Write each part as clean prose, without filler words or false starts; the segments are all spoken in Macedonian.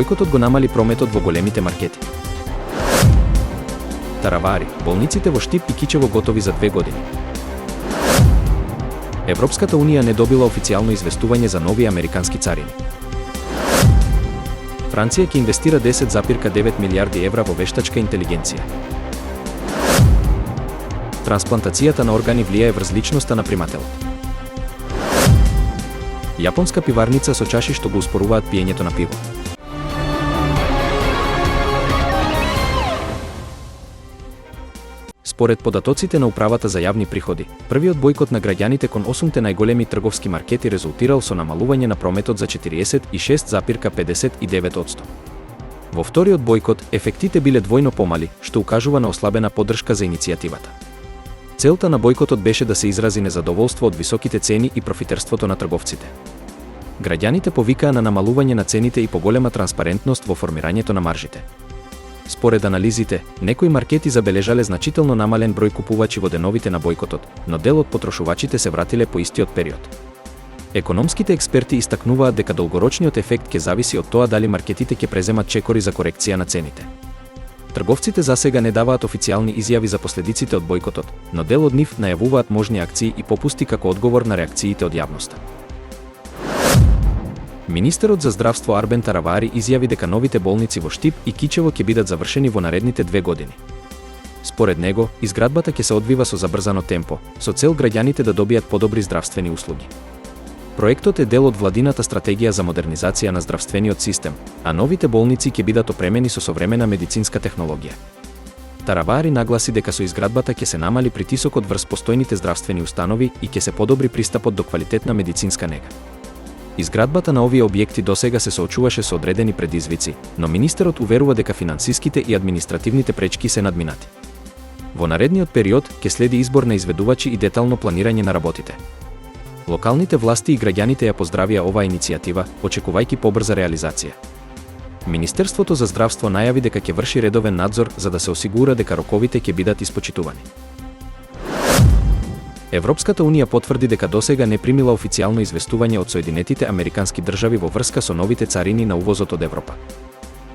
Бојкотот го намали прометот во големите маркети. Таравари, болниците во Штип и Кичево готови за 2 години. Европската унија не добила официјално известување за нови американски царини. Франција ќе инвестира 10,9 милијарди евра во вештачка интелигенција. Трансплантацијата на органи влијае врз личноста на примателот. Јапонска пиварница со чаши што го успоруваат пиењето на пиво. Според податоците на Управата за јавни приходи, првиот бојкот на граѓаните кон 8 најголеми трговски маркети резултирал со намалување на прометот за 46,59%. Во вториот бојкот, ефектите биле двојно помали, што укажува на ослабена поддршка за иницијативата. Целта на бојкотот беше да се изрази незадоволство од високите цени и профитерството на трговците. Граѓаните повикаа на намалување на цените и поголема транспарентност во формирањето на маржите. Според анализите, некои маркети забележале значително намален број купувачи во деновите на бојкотот, но дел од потрошувачите се вратиле по истиот период. Економските експерти истакнуваат дека долгорочниот ефект ќе зависи од тоа дали маркетите ќе преземат чекори за корекција на цените. Трговците засега не даваат официјални изјави за последиците од бојкотот, но дел од нив најавуваат можни акции и попусти како одговор на реакциите од јавноста. Министерот за здравство Арбен Таравари изјави дека новите болници во Штип и Кичево ќе бидат завршени во наредните 2 години. Според него, изградбата ќе се одвива со забрзано темпо, со цел граѓаните да добијат подобри здравствени услуги. Проектот е дел од владината стратегија за модернизација на здравствениот систем, а новите болници ќе бидат опремени со современа медицинска технологија. Таравари нагласи дека со изградбата ќе се намали притисокот врз постојните здравствени установи и ќе се подобри пристапот до квалитетна медицинска нега. Изградбата на овие објекти досега се соочуваше со одредени предизвици, но министерот уверува дека финансиските и административните пречки се надминати. Во наредниот период ќе следи избор на изведувачи и детално планирање на работите. Локалните власти и граѓаните ја поздравија оваа иницијатива, очекувајќи побрза реализација. Министерството за здравство најави дека ќе врши редовен надзор за да се осигура дека роковите ќе бидат испочитувани. Европската унија потврди дека досега не примила официјално известување од Соединетите Американски држави во врска со новите царини на увозот од Европа.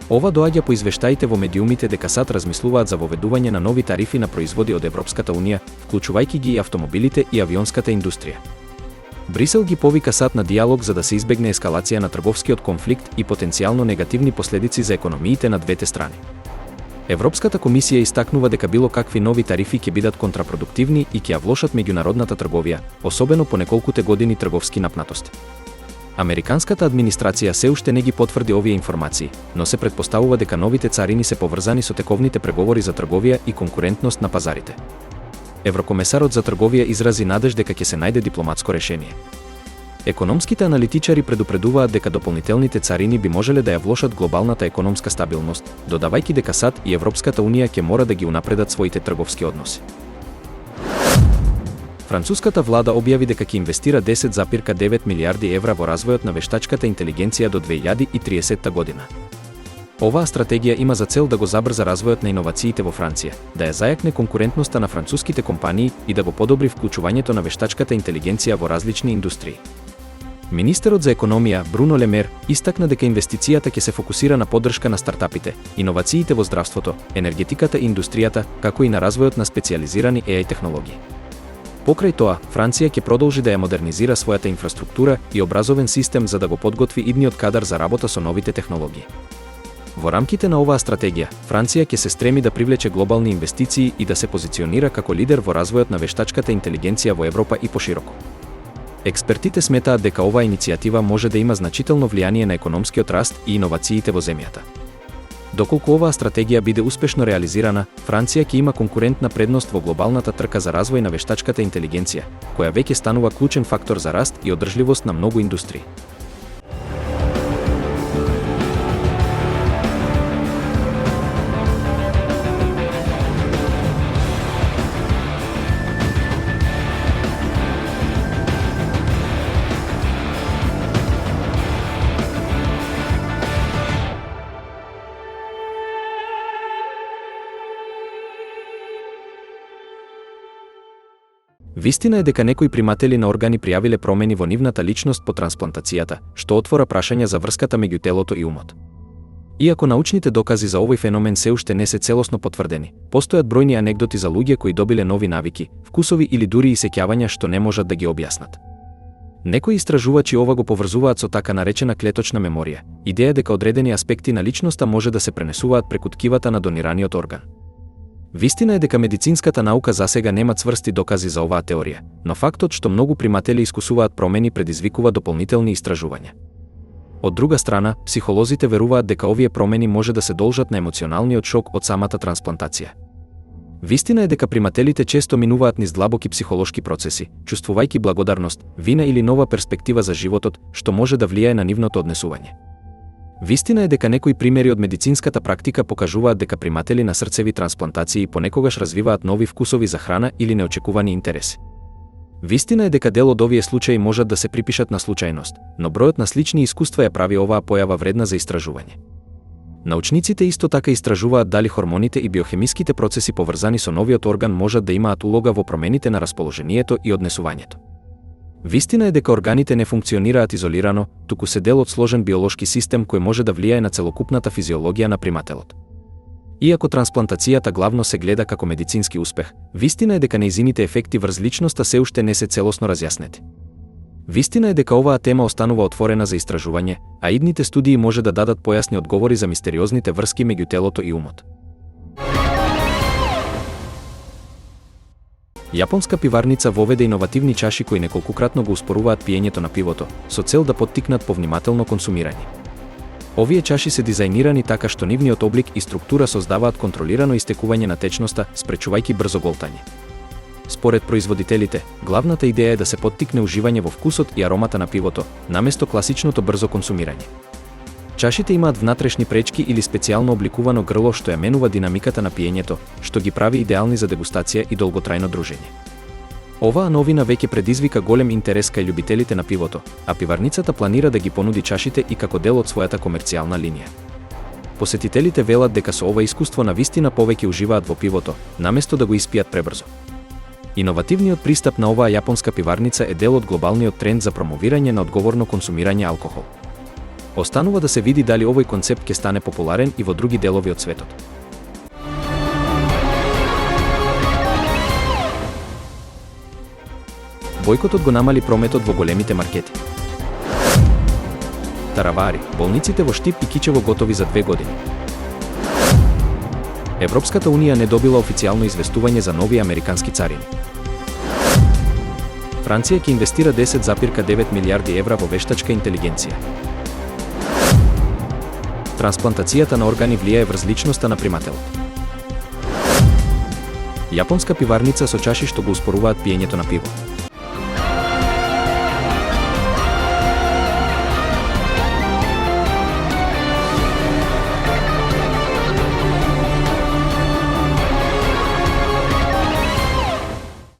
Ова доаѓа по извештаите во медиумите дека САД размислуваат за воведување на нови тарифи на производи од Европската унија, вклучувајќи ги и автомобилите и авионската индустрија. Брисел ги повика САД на диалог за да се избегне ескалација на трговскиот конфликт и потенцијално негативни последици за економиите на двете страни. Европската комисија истакнува дека било какви нови тарифи ќе бидат контрапродуктивни и ќе ја влошат меѓународната трговија, особено по неколкуте години трговски напнатости. Американската администрација се уште не ги потврди овие информации, но се претпоставува дека новите царини се поврзани со тековните преговори за трговија и конкурентност на пазарите. Еврокомесарот за трговија изрази надеж дека ќе се најде дипломатско решение. Економските аналитичари предупредуваат дека дополнителните царини би можеле да ја влошат глобалната економска стабилност, додавајќи дека САД и Европската унија ќе мора да ги унапредат своите трговски односи. Француската влада објави дека ќе инвестира 10,9 милијарди евра во развојот на вештачката интелигенција до 2030 година. Оваа стратегија има за цел да го забрза развојот на иновациите во Франција, да ја зајакне конкурентноста на француските компании и да го подобри вклучувањето на вештачката интелигенција во различни индустрии. Министерот за економија Бруно Ле Мер истакна дека инвестицијата ќе се фокусира на поддршка на стартапите, иновациите во здравството, енергетиката и индустријата, како и на развојот на специјализирани AI технологии. Покрај тоа, Франција ќе продолжи да ја модернизира својата инфраструктура и образовен систем за да го подготви идниот кадар за работа со новите технологии. Во рамките на оваа стратегија, Франција ќе се стреми да привлече глобални инвестиции и да се позиционира како лидер во развојот на вештачката интелигенција во Европа и пошироко. Експертите сметаат дека оваа иницијатива може да има значително влијание на економскиот раст и иновациите во земјата. Доколку оваа стратегија биде успешно реализирана, Франција ќе има конкурентна предност во глобалната трка за развој на вештачката интелигенција, која веќе станува клучен фактор за раст и одржливост на многу индустрии. Вистина е дека некои приматели на органи пријавиле промени во нивната личност по трансплантацијата, што отвора прашања за врската меѓу телото и умот. Иако научните докази за овој феномен се уште не се целосно потврдени, постојат бројни анегдоти за луѓе кои добиле нови навики, вкусови или дури и сеќавања што не можат да ги објаснат. Некои истражувачи ова го поврзуваат со така наречена клеточна меморија, идеја дека одредени аспекти на личноста може да се пренесуваат преку ткивата на донираниот орган. Вистина е дека медицинската наука засега нема цврсти докази за оваа теорија, но фактот што многу приматели искусуваат промени предизвикува дополнителни истражувања. Од друга страна, психолозите веруваат дека овие промени може да се должат на емоционалниот шок од самата трансплантација. Вистина е дека примателите често минуваат низ длабоки психолошки процеси, чувствувајќи благодарност, вина или нова перспектива за животот, што може да влијае на нивното однесување. Вистина е дека некои примери од медицинската практика покажуваат дека приматели на срцеви трансплантации понекогаш развиваат нови вкусови за храна или неочекувани интереси. Вистина е дека дел од овие случаи можат да се припишат на случајност, но бројот на слични искуства ја прави оваа појава вредна за истражување. Научниците исто така истражуваат дали хормоните и биохемиските процеси поврзани со новиот орган можат да имаат улога во промените на расположението и однесувањето. Вистина е дека органите не функционираат изолирано, туку се дел од сложен биолошки систем кој може да влијае на целокупната физиологија на примателот. Иако трансплантацијата главно се гледа како медицински успех, вистина е дека нејзините ефекти врз личноста се уште не се целосно разјаснети. Вистина е дека оваа тема останува отворена за истражување, а идните студии може да дадат појасни одговори за мистериозните врски меѓу телото и умот. Јапонска пиварница воведе иновативни чаши кои неколкукратно го успоруваат пиењето на пивото, со цел да поттикнат повнимателно консумирање. Овие чаши се дизајнирани така што нивниот облик и структура создаваат контролирано истекување на течноста, спречувајќи брзо голтање. Според производителите, главната идеја е да се поттикне уживање во вкусот и аромата на пивото, наместо класичното брзо консумирање. Чашите имаат внатрешни пречки или специјално обликувано грло што ја менува динамиката на пиењето, што ги прави идеални за дегустација и долготрајно дружење. Оваа новина веќе предизвика голем интерес кај љубителите на пивото, а пиварницата планира да ги понуди чашите и како дел од својата комерцијална линија. Посетителите велат дека со ова искуство на вистина повеќе уживаат во пивото, наместо да го испијат пребрзо. Иновативниот пристап на оваа јапонска пиварница е дел од глобалниот тренд за промовирање на одговорно консумирање алкохол. Останува да се види дали овој концепт ќе стане популарен и во други делови од светот. Бојкотот го намали прометот во големите маркети. Таравари, болниците во Штип и Кичево готови за 2 години. Европската унија не добила официјално известување за нови американски царини. Франција ќе инвестира 10,9 милијарди евра во вештачка интелигенција. Трансплантацијата на органи влијае врз личноста на примателот. Јапонска пиварница со чаши што го успоруваат пиењето на пиво.